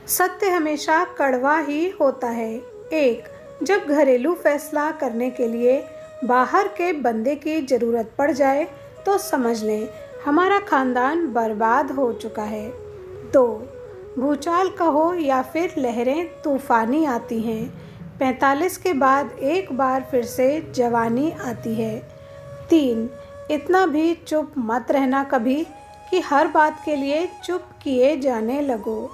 सत्य हमेशा कड़वा ही होता है। एक, जब घरेलू फैसला करने के लिए बाहर के बंदे की ज़रूरत पड़ जाए तो समझ लें हमारा खानदान बर्बाद हो चुका है। दो, भूचाल कहो या फिर लहरें तूफानी आती हैं, 45 के बाद एक बार फिर से जवानी आती है। तीन, इतना भी चुप मत रहना कभी कि हर बात के लिए चुप किए जाने लगो।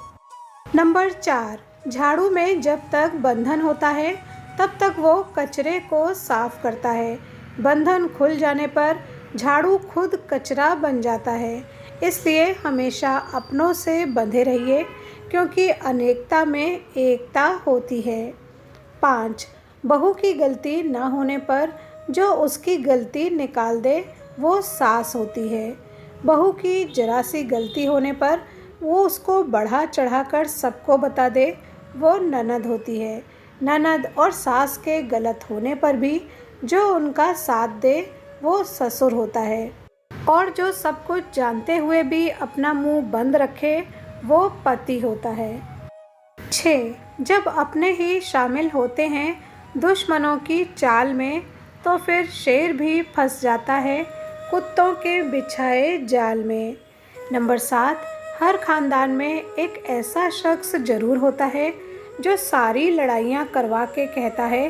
नंबर 4, झाड़ू में जब तक बंधन होता है तब तक वो कचरे को साफ करता है। बंधन खुल जाने पर झाड़ू खुद कचरा बन जाता है। इसलिए हमेशा अपनों से बंधे रहिए क्योंकि अनेकता में एकता होती है। 5, बहू की गलती न होने पर जो उसकी गलती निकाल दे वो सास होती है। बहू की जरा सी गलती होने पर वो उसको बढ़ा चढ़ा कर सबको बता दे वो ननद होती है। ननद और सास के गलत होने पर भी जो उनका साथ दे वो ससुर होता है और जो सब कुछ जानते हुए भी अपना मुंह बंद रखे वो पति होता है। 6, जब अपने ही शामिल होते हैं दुश्मनों की चाल में तो फिर शेर भी फंस जाता है कुत्तों के बिछाए जाल में। नंबर 7, हर खानदान में एक ऐसा शख्स ज़रूर होता है जो सारी लड़ाइयाँ करवा के कहता है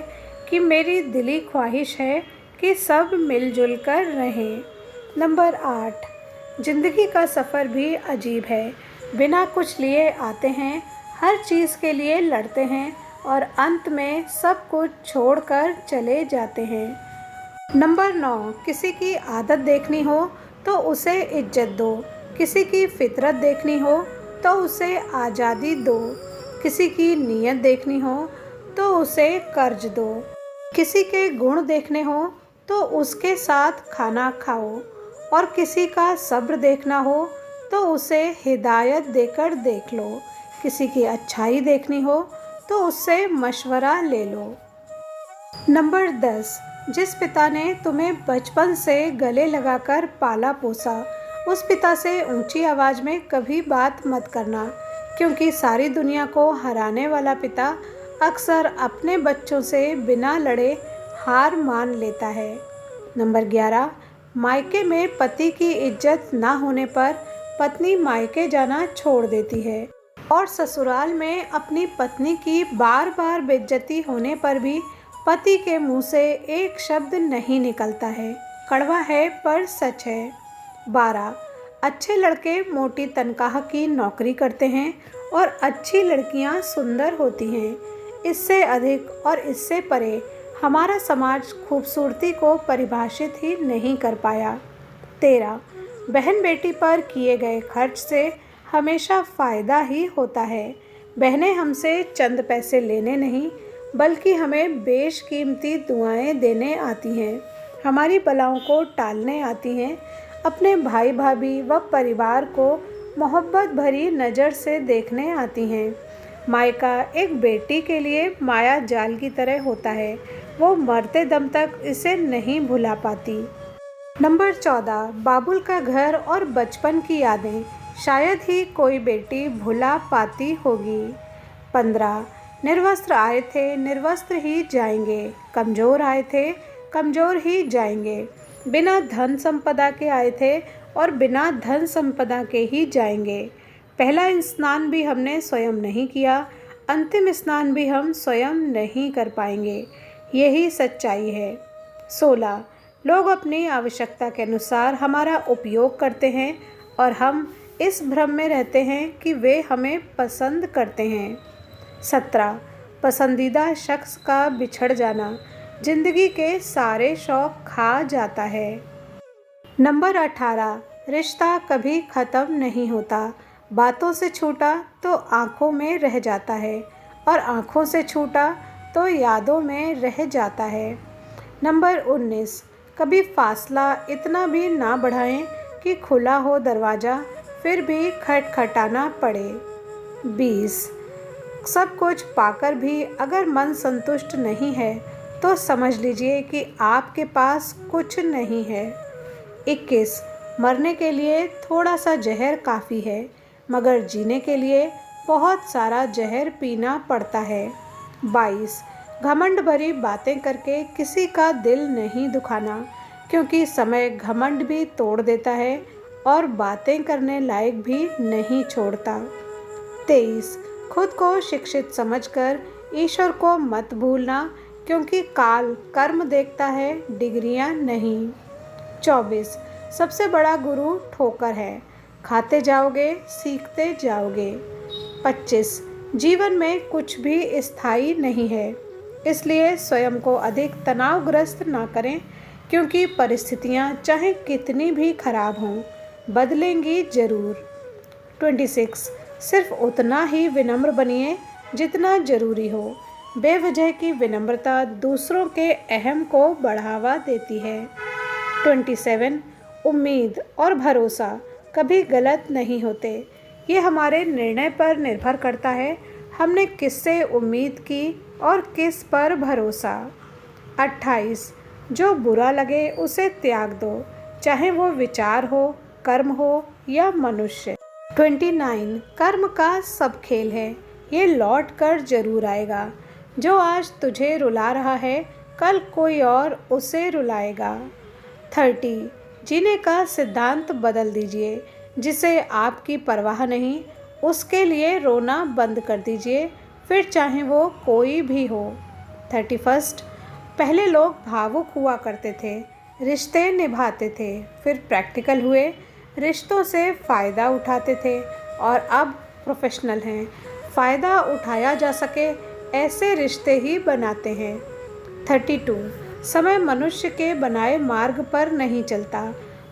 कि मेरी दिली ख्वाहिश है कि सब मिलजुल कर रहें। नंबर 8, ज़िंदगी का सफ़र भी अजीब है। बिना कुछ लिए आते हैं, हर चीज़ के लिए लड़ते हैं और अंत में सब कुछ छोड़कर चले जाते हैं। नंबर 9, किसी की आदत देखनी हो तो उसे इज्जत दो, किसी की फितरत देखनी हो तो उसे आज़ादी दो, किसी की नीयत देखनी हो तो उसे कर्ज दो, किसी के गुण देखने हो तो उसके साथ खाना खाओ और किसी का सब्र देखना हो तो उसे हिदायत देकर देख लो, किसी की अच्छाई देखनी हो तो उससे मशवरा ले लो। नंबर 10, जिस पिता ने तुम्हें बचपन से गले लगाकर पाला पोसा उस पिता से ऊंची आवाज़ में कभी बात मत करना क्योंकि सारी दुनिया को हराने वाला पिता अक्सर अपने बच्चों से बिना लड़े हार मान लेता है। नंबर 11, मायके में पति की इज्जत ना होने पर पत्नी मायके जाना छोड़ देती है और ससुराल में अपनी पत्नी की बार बार बेइज्जती होने पर भी पति के मुंह से एक शब्द नहीं निकलता है। कड़वा है पर सच है। 12, अच्छे लड़के मोटी तनख्वाह की नौकरी करते हैं और अच्छी लड़कियां सुंदर होती हैं। इससे अधिक और इससे परे हमारा समाज खूबसूरती को परिभाषित ही नहीं कर पाया। 13, बहन बेटी पर किए गए खर्च से हमेशा फ़ायदा ही होता है। बहनें हमसे चंद पैसे लेने नहीं बल्कि हमें बेशकीमती दुआएं देने आती हैं, हमारी बलाओं को टालने आती हैं, अपने भाई भाभी व परिवार को मोहब्बत भरी नज़र से देखने आती हैं। मायका एक बेटी के लिए माया जाल की तरह होता है, वो मरते दम तक इसे नहीं भुला पाती। नंबर 14, बाबुल का घर और बचपन की यादें शायद ही कोई बेटी भुला पाती होगी। 15, निर्वस्त्र आए थे निर्वस्त्र ही जाएंगे, कमज़ोर आए थे कमज़ोर ही जाएंगे, बिना धन संपदा के आए थे और बिना धन संपदा के ही जाएंगे। पहला स्नान भी हमने स्वयं नहीं किया, अंतिम स्नान भी हम स्वयं नहीं कर पाएंगे, यही सच्चाई है। 16, लोग अपनी आवश्यकता के अनुसार हमारा उपयोग करते हैं और हम इस भ्रम में रहते हैं कि वे हमें पसंद करते हैं। 17, पसंदीदा शख्स का बिछड़ जाना जिंदगी के सारे शौक खा जाता है। नंबर 18, रिश्ता कभी ख़त्म नहीं होता, बातों से छूटा तो आँखों में रह जाता है और आँखों से छूटा तो यादों में रह जाता है। नंबर 19, कभी फासला इतना भी ना बढ़ाएं कि खुला हो दरवाज़ा फिर भी खटखटाना पड़े। 20, सब कुछ पाकर भी अगर मन संतुष्ट नहीं है तो समझ लीजिए कि आपके पास कुछ नहीं है। 21, मरने के लिए थोड़ा सा जहर काफ़ी है मगर जीने के लिए बहुत सारा जहर पीना पड़ता है। 22 घमंड भरी बातें करके किसी का दिल नहीं दुखाना, क्योंकि समय घमंड भी तोड़ देता है और बातें करने लायक भी नहीं छोड़ता। 23 खुद को शिक्षित समझकर ईश्वर को मत भूलना, क्योंकि काल कर्म देखता है, डिग्रियां नहीं। 24 सबसे बड़ा गुरु ठोकर है, खाते जाओगे सीखते जाओगे। 25 जीवन में कुछ भी स्थायी नहीं है, इसलिए स्वयं को अधिक तनावग्रस्त ना करें, क्योंकि परिस्थितियां चाहे कितनी भी खराब हों बदलेंगी जरूर। 26 सिर्फ उतना ही विनम्र बनिए जितना जरूरी हो। बेवजह की विनम्रता दूसरों के अहम को बढ़ावा देती है। 27 उम्मीद और भरोसा कभी गलत नहीं होते, ये हमारे निर्णय पर निर्भर करता है, हमने किससे उम्मीद की और किस पर भरोसा। 28 जो बुरा लगे उसे त्याग दो, चाहे वो विचार हो, कर्म हो या मनुष्य। 29 कर्म का सब खेल है, ये लौट कर जरूर आएगा। जो आज तुझे रुला रहा है कल कोई और उसे रुलाएगा। 30 जीने का सिद्धांत बदल दीजिए, जिसे आपकी परवाह नहीं उसके लिए रोना बंद कर दीजिए, फिर चाहे वो कोई भी हो। 31 पहले लोग भावुक हुआ करते थे, रिश्ते निभाते थे, फिर प्रैक्टिकल हुए, रिश्तों से फ़ायदा उठाते थे और अब प्रोफेशनल हैं। फ़ायदा उठाया जा सके ऐसे रिश्ते ही बनाते हैं। 32 समय मनुष्य के बनाए मार्ग पर नहीं चलता,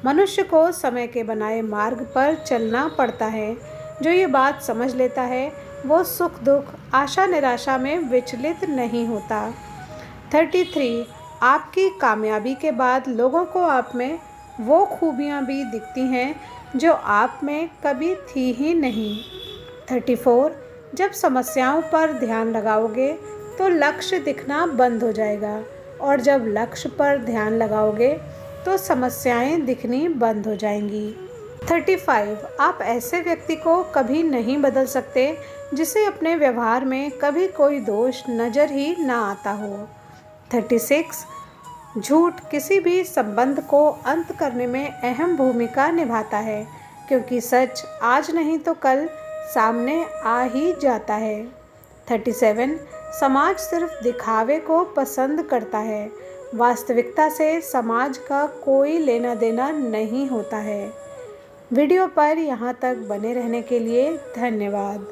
मनुष्य को समय के बनाए मार्ग पर चलना पड़ता है। जो ये बात समझ लेता है वो सुख दुख आशा निराशा में विचलित नहीं होता। 33 आपकी कामयाबी के बाद लोगों को आप में वो खूबियाँ भी दिखती हैं जो आप में कभी थी ही नहीं। 34 जब समस्याओं पर ध्यान लगाओगे तो लक्ष्य दिखना बंद हो जाएगा, और जब लक्ष्य पर ध्यान लगाओगे तो समस्याएं दिखनी बंद हो जाएंगी। 35 आप ऐसे व्यक्ति को कभी नहीं बदल सकते जिसे अपने व्यवहार में कभी कोई दोष नज़र ही ना आता हो। 36 झूठ किसी भी संबंध को अंत करने में अहम भूमिका निभाता है, क्योंकि सच आज नहीं तो कल सामने आ ही जाता है। 37 समाज सिर्फ दिखावे को पसंद करता है, वास्तविकता से समाज का कोई लेना देना नहीं होता है। वीडियो पर यहाँ तक बने रहने के लिए धन्यवाद।